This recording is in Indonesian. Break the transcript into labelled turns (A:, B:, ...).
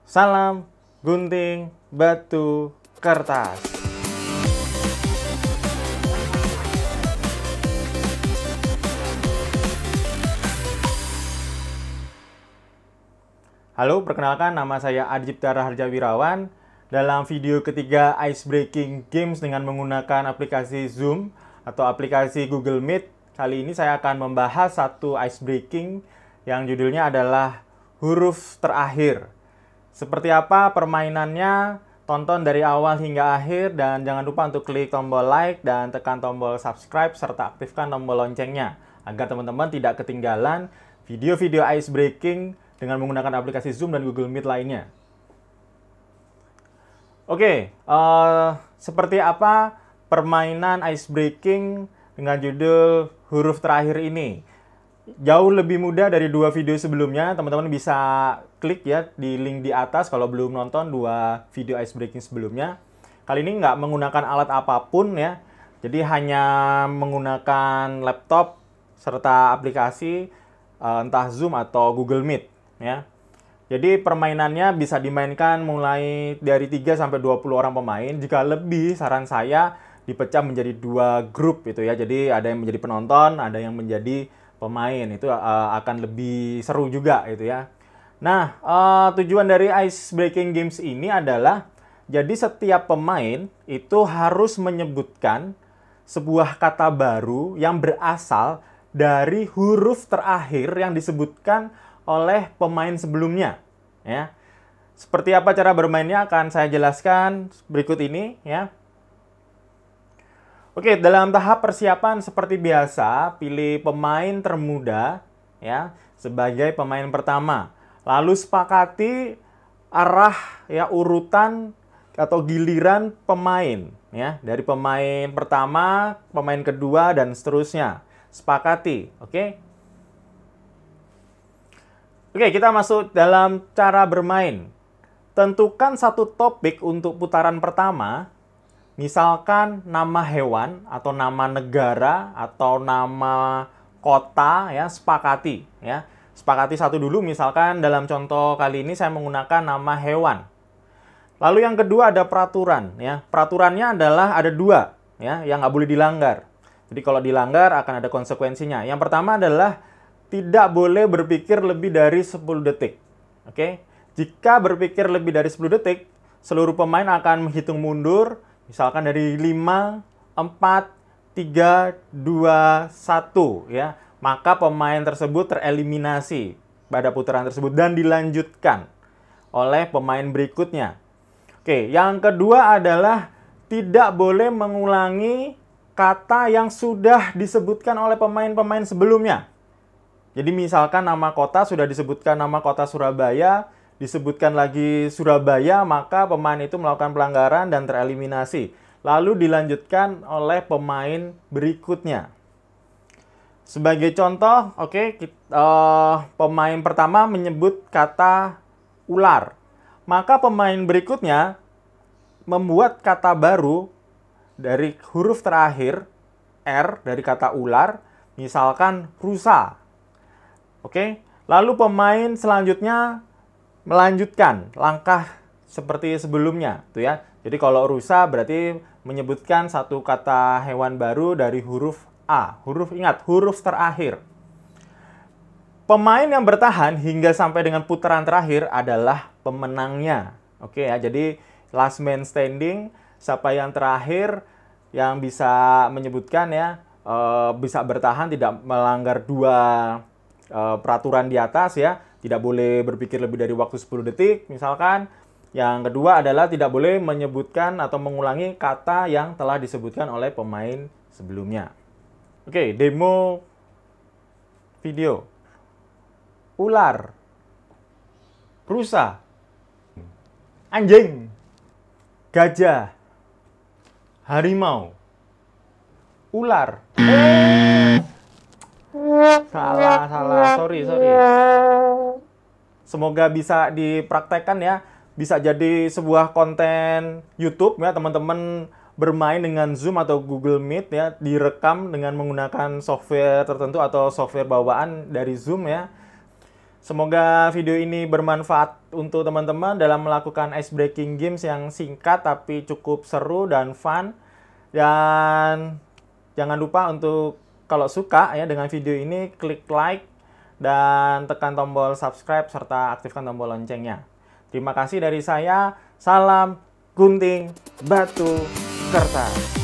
A: Salam gunting batu kertas. Halo, perkenalkan nama saya Adjipta Raharja Wirawan. Dalam video ketiga Ice Breaking Games dengan menggunakan aplikasi Zoom atau aplikasi Google Meet, kali ini saya akan membahas satu ice breaking yang judulnya adalah huruf terakhir. Seperti apa permainannya? Tonton dari awal hingga akhir dan jangan lupa untuk klik tombol like dan tekan tombol subscribe serta aktifkan tombol loncengnya agar teman-teman tidak ketinggalan video-video ice breaking dengan menggunakan aplikasi Zoom dan Google Meet lainnya. Oke, seperti apa permainan ice breaking dengan judul huruf terakhir ini? Jauh lebih mudah dari dua video sebelumnya. Teman-teman bisa klik ya di link di atas kalau belum nonton dua video ice breaking sebelumnya. Kali ini nggak menggunakan alat apapun ya. Jadi hanya menggunakan laptop serta aplikasi entah Zoom atau Google Meet ya. Jadi permainannya bisa dimainkan mulai dari 3 sampai 20 orang pemain. Jika lebih, saran saya dipecah menjadi dua grup gitu ya. Jadi ada yang menjadi penonton, ada yang menjadi pemain. Itu akan lebih seru juga gitu ya. Nah, tujuan dari Ice Breaking Games ini adalah jadi setiap pemain itu harus menyebutkan sebuah kata baru yang berasal dari huruf terakhir yang disebutkan oleh pemain sebelumnya ya. Seperti apa cara bermainnya akan saya jelaskan berikut ini ya. Oke, dalam tahap persiapan seperti biasa, pilih pemain termuda ya sebagai pemain pertama. Lalu sepakati arah ya urutan atau giliran pemain ya, dari pemain pertama, pemain kedua dan seterusnya. Sepakati, oke? Oke, kita masuk dalam cara bermain. Tentukan satu topik untuk putaran pertama. Misalkan nama hewan atau nama negara atau nama kota ya, sepakati ya. Sepakati satu dulu, misalkan dalam contoh kali ini saya menggunakan nama hewan. Lalu yang kedua ada peraturan ya. Peraturannya adalah ada dua ya yang nggak boleh dilanggar. Jadi kalau dilanggar akan ada konsekuensinya. Yang pertama adalah tidak boleh berpikir lebih dari 10 detik. Oke? Jika berpikir lebih dari 10 detik, seluruh pemain akan menghitung mundur, misalkan dari 5, 4, 3, 2, 1 ya. Maka pemain tersebut tereliminasi pada putaran tersebut dan dilanjutkan oleh pemain berikutnya. Oke, yang kedua adalah tidak boleh mengulangi kata yang sudah disebutkan oleh pemain-pemain sebelumnya. Jadi misalkan nama kota sudah disebutkan nama kota Surabaya, disebutkan lagi Surabaya, maka pemain itu melakukan pelanggaran dan tereliminasi. Lalu dilanjutkan oleh pemain berikutnya. Sebagai contoh, pemain pertama menyebut kata ular. Maka pemain berikutnya membuat kata baru dari huruf terakhir, R dari kata ular, misalkan rusa. Oke, lalu pemain selanjutnya melanjutkan langkah seperti sebelumnya, tuh ya. Jadi kalau rusa berarti menyebutkan satu kata hewan baru dari huruf A. Ingat, huruf terakhir. Pemain yang bertahan hingga sampai dengan putaran terakhir adalah pemenangnya. Oke ya, jadi last man standing, siapa yang terakhir yang bisa menyebutkan ya, bisa bertahan tidak melanggar dua peraturan di atas ya, tidak boleh berpikir lebih dari waktu 10 detik misalkan. Yang kedua adalah tidak boleh menyebutkan atau mengulangi kata yang telah disebutkan oleh pemain sebelumnya. Oke, demo video. Ular, rusa, anjing, gajah, harimau, ular. Salah. Sorry. Semoga bisa dipraktekkan ya. Bisa jadi sebuah konten YouTube ya, teman-teman bermain dengan Zoom atau Google Meet ya, direkam dengan menggunakan software tertentu atau software bawaan dari Zoom ya. Semoga video ini bermanfaat untuk teman-teman dalam melakukan ice breaking games yang singkat tapi cukup seru dan fun. Dan jangan lupa untuk kalau suka ya dengan video ini, klik like dan tekan tombol subscribe serta aktifkan tombol loncengnya. Terima kasih dari saya. Salam gunting batu kertas.